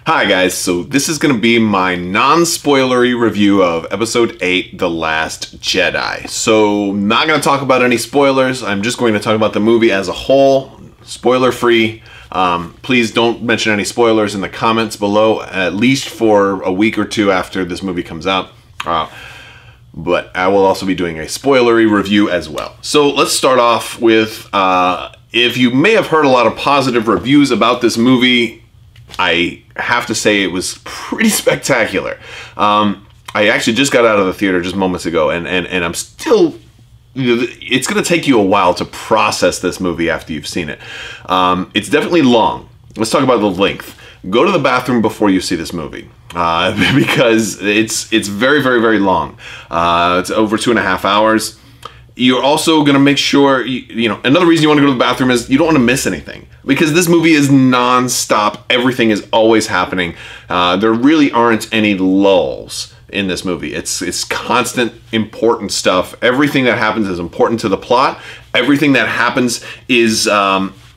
Hi guys, so this is going to be my non-spoilery review of Episode 8, The Last Jedi. So, not going to talk about any spoilers, I'm just going to talk about the movie as a whole, spoiler-free. Please don't mention any spoilers in the comments below, at least for a week or two after this movie comes out. But I will also be doing a spoilery review as well. So, let's start off with, if you may have heard a lot of positive reviews about this movie, I have to say it was pretty spectacular. I actually just got out of the theater just moments ago, and I'm still... it's going to take you a while to process this movie after you've seen it. It's definitely long. Let's talk about the length. Go to the bathroom before you see this movie, because it's very, very, very long. It's over 2.5 hours. You're also going to make sure, another reason you want to go to the bathroom is you don't want to miss anything. Because this movie is non-stop. Everything is always happening. There really aren't any lulls in this movie. It's constant, important stuff. Everything that happens is important to the plot. Everything that happens is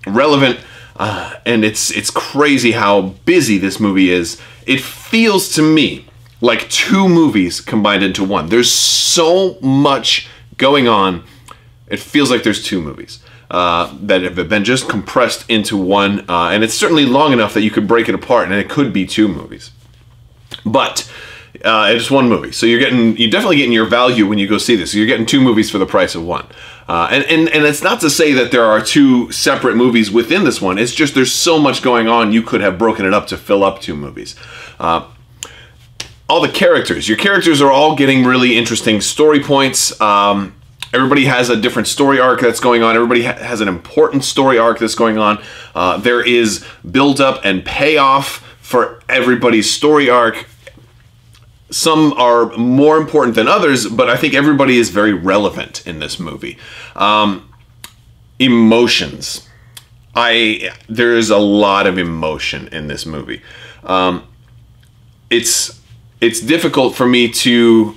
relevant. And it's crazy how busy this movie is. It feels to me like two movies combined into one. There's so much going on. It feels like there's two movies that have been just compressed into one, and it's certainly long enough that you could break it apart and it could be two movies. But it's one movie, so you're definitely getting your value when you go see this. So you're getting two movies for the price of one. And it's not to say that there are two separate movies within this one. It's just there's so much going on, you could have broken it up to fill up two movies. All the characters. Your characters are all getting really interesting story points. Everybody has a different story arc that's going on. Everybody has an important story arc that's going on. There is build-up and payoff for everybody's story arc. Some are more important than others, but I think everybody is very relevant in this movie. Emotions. There is a lot of emotion in this movie. It's difficult for me to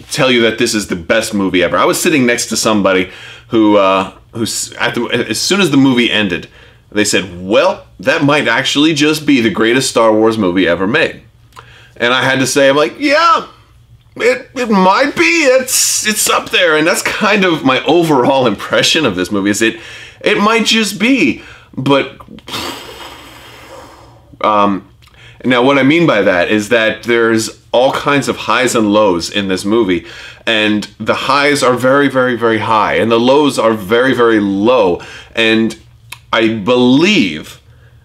tell you that this is the best movie ever. I was sitting next to somebody who, as soon as the movie ended, they said, well, that might actually just be the greatest Star Wars movie ever made. And I had to say, I'm like, yeah, it might be. It's up there. And that's kind of my overall impression of this movie, is it might just be. But... now, what I mean by that is that there's all kinds of highs and lows in this movie, and the highs are very, very, very high, and the lows are very, very low, and I believe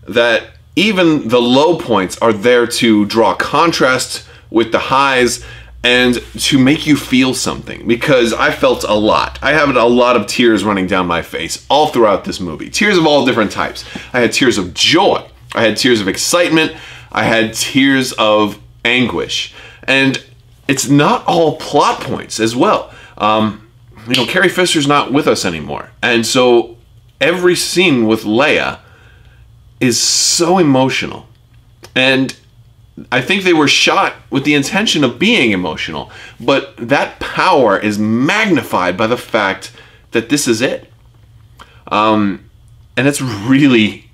that even the low points are there to draw contrast with the highs and to make you feel something, because I felt a lot. I have a lot of tears running down my face all throughout this movie. Tears of all different types. I had tears of joy. I had tears of excitement. I had tears of anguish. And it's not all plot points as well. Carrie Fisher's not with us anymore. And so every scene with Leia is so emotional. And I think they were shot with the intention of being emotional. But that power is magnified by the fact that this is it. And it's really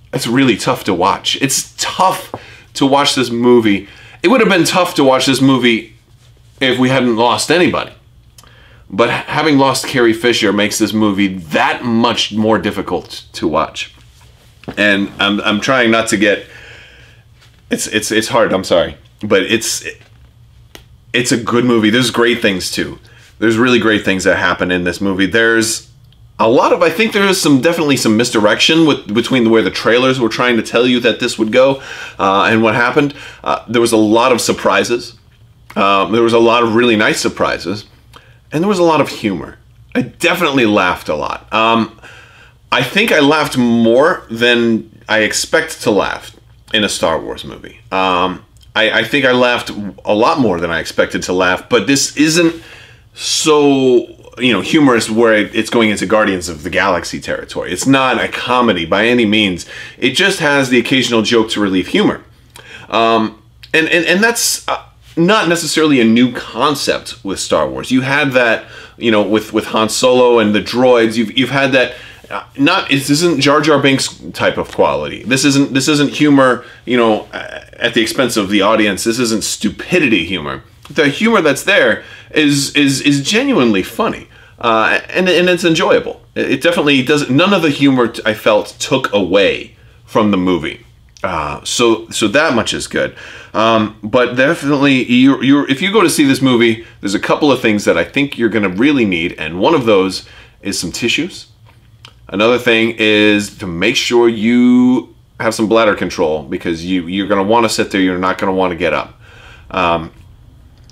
tough to watch. It's tough to watch this movie. It would have been tough to watch this movie if we hadn't lost anybody. But having lost Carrie Fisher makes this movie that much more difficult to watch. And I'm trying not to get... It's hard, I'm sorry. But it's a good movie. There's great things too. There's really great things that happen in this movie. There's a lot of, I think there is definitely some misdirection between where the trailers were trying to tell you that this would go and what happened. There was a lot of surprises. There was a lot of really nice surprises. And there was a lot of humor. I definitely laughed a lot. I think I laughed more than I expect to laugh in a Star Wars movie. I think I laughed a lot more than I expected to laugh, but this isn't so... humorous where it's going into Guardians of the Galaxy territory. It's not a comedy by any means. It just has the occasional joke to relieve humor. And that's not necessarily a new concept with Star Wars. You had that, with Han Solo and the droids. You've had that Not this isn't Jar Jar Binks type of quality. This isn't humor, you know, at the expense of the audience. This isn't stupidity humor. The humor that's there is genuinely funny, and it's enjoyable. It definitely doesn't. None of the humor I felt took away from the movie. So that much is good. But definitely, if you go to see this movie, there's a couple of things that I think you're going to really need, and one of those is some tissues. Another thing is to make sure you have some bladder control, because you're going to want to sit there. You're not going to want to get up.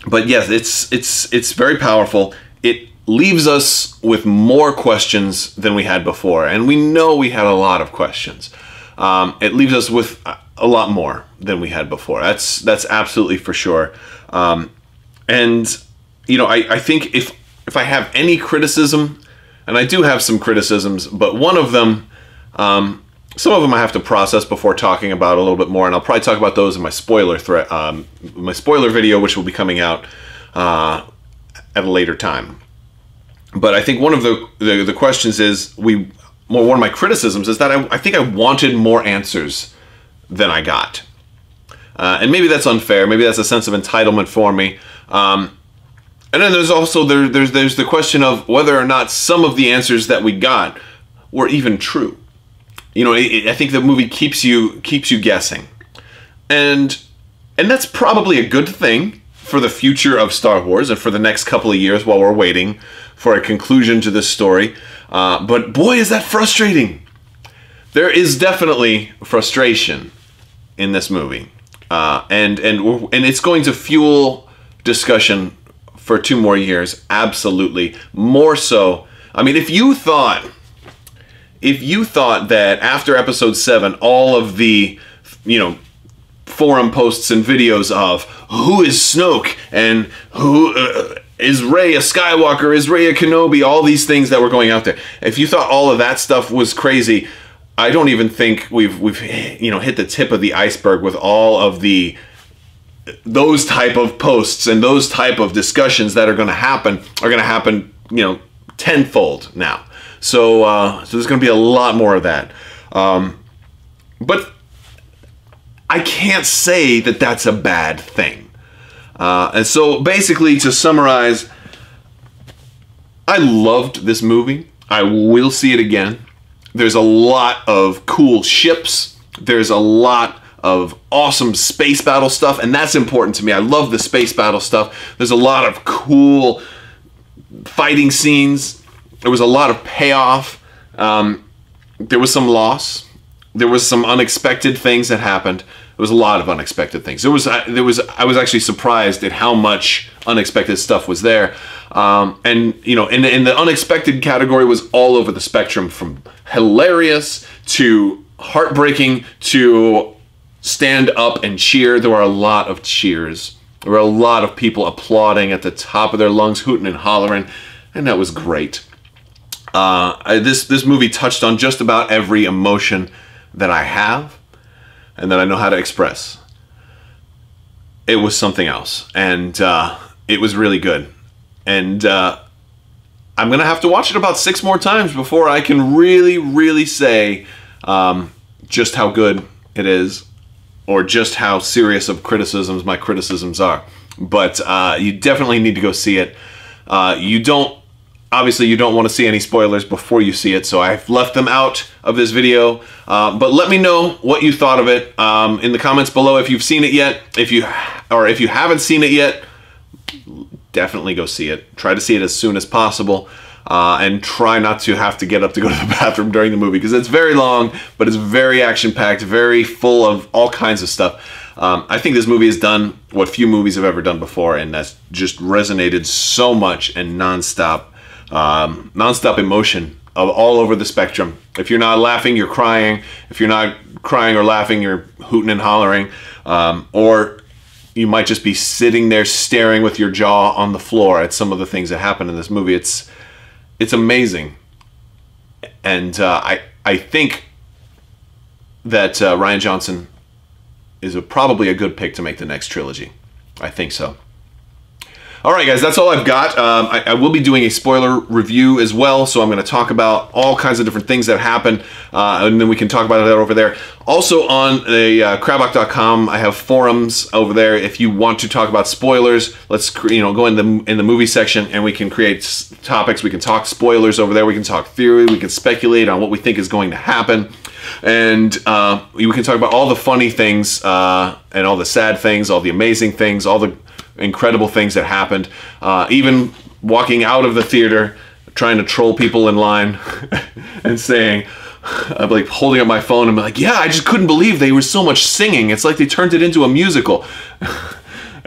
But yes, it's very powerful. It leaves us with more questions than we had before, and we know we had a lot of questions. It leaves us with a lot more than we had before. That's absolutely for sure. And you know, I think if I have any criticism, and I do have some criticisms, but one of them, some of them I have to process before talking about a little bit more, and I'll probably talk about those in my spoiler video, which will be coming out at a later time. But I think one of the questions is one of my criticisms is that I think I wanted more answers than I got, and maybe that's unfair. Maybe that's a sense of entitlement for me. And then there's also there's the question of whether or not some of the answers that we got were even true. You know, I think the movie keeps you guessing, and that's probably a good thing for the future of Star Wars and for the next couple of years while we're waiting for a conclusion to this story. But boy, is that frustrating. There is definitely frustration in this movie, and it's going to fuel discussion for 2 more years, absolutely. More so, I mean, if you thought that after Episode 7, all of the, you know, forum posts and videos of who is Snoke and who is Rey a Skywalker, is Rey a Kenobi, all these things that were going out there, if you thought all of that stuff was crazy, I don't even think we've you know, hit the tip of the iceberg with all of those type of posts and those type of discussions that are going to happen, you know, tenfold now. So there's going to be a lot more of that. But I can't say that that's a bad thing. And so basically, to summarize, I loved this movie. I will see it again. There's a lot of cool ships. There's a lot of awesome space battle stuff, and that's important to me. I love the space battle stuff. There's a lot of cool fighting scenes. There was a lot of payoff. There was some loss. There was some unexpected things that happened. There was a lot of unexpected things. I was actually surprised at how much unexpected stuff was there. And you know, in the unexpected category was all over the spectrum, from hilarious to heartbreaking to stand up and cheer. There were a lot of cheers. There were a lot of people applauding at the top of their lungs, hooting and hollering, and that was great. This movie touched on just about every emotion that I have and that I know how to express. It was something else, and it was really good. And I'm gonna have to watch it about 6 more times before I can really say just how good it is, or just how serious of criticisms my criticisms are. But you definitely need to go see it. Obviously you don't want to see any spoilers before you see it, so I've left them out of this video. But let me know what you thought of it in the comments below if you've seen it yet. If you haven't seen it yet, definitely go see it. Try to see it as soon as possible. And try not to have to get up to go to the bathroom during the movie, because it's very long, but it's very action-packed, very full of all kinds of stuff. I think this movie has done what few movies have ever done before, and that's just resonated so much, and non-stop emotion of all over the spectrum. If you're not laughing, you're crying. If you're not crying or laughing, you're hooting and hollering. Or you might just be sitting there staring with your jaw on the floor at some of the things that happen in this movie. It's amazing, and I think that Rian Johnson is probably a good pick to make the next trilogy. I think so. All right, guys, that's all I've got. I will be doing a spoiler review as well, so I'm going to talk about all kinds of different things that happen, and then we can talk about that over there. Also on the Crabbok.com, I have forums over there. If you want to talk about spoilers, let's go in the movie section, and we can create topics. We can talk spoilers over there. We can talk theory. We can speculate on what we think is going to happen, and we can talk about all the funny things and all the sad things, all the amazing things, all the incredible things that happened. Even walking out of the theater, trying to troll people in line and saying, I'm like holding up my phone and I'm like, yeah, I just couldn't believe they were so much singing. It's like they turned it into a musical.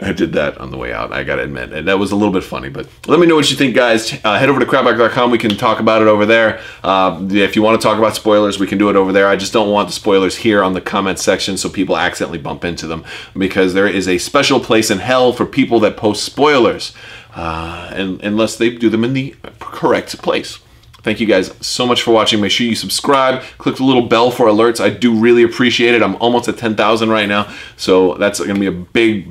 I did that on the way out, I gotta admit, and that was a little bit funny, but let me know what you think, guys. Head over to Crabbok.com, we can talk about it over there. If you want to talk about spoilers, we can do it over there. I just don't want the spoilers here on the comment section so people accidentally bump into them, because there is a special place in hell for people that post spoilers, unless they do them in the correct place. Thank you guys so much for watching. Make sure you subscribe, click the little bell for alerts. I do really appreciate it. I'm almost at 10,000 right now, so that's going to be a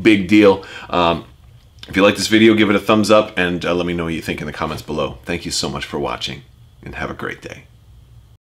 big deal. If you like this video, give it a thumbs up, and let me know what you think in the comments below. Thank you so much for watching, and have a great day.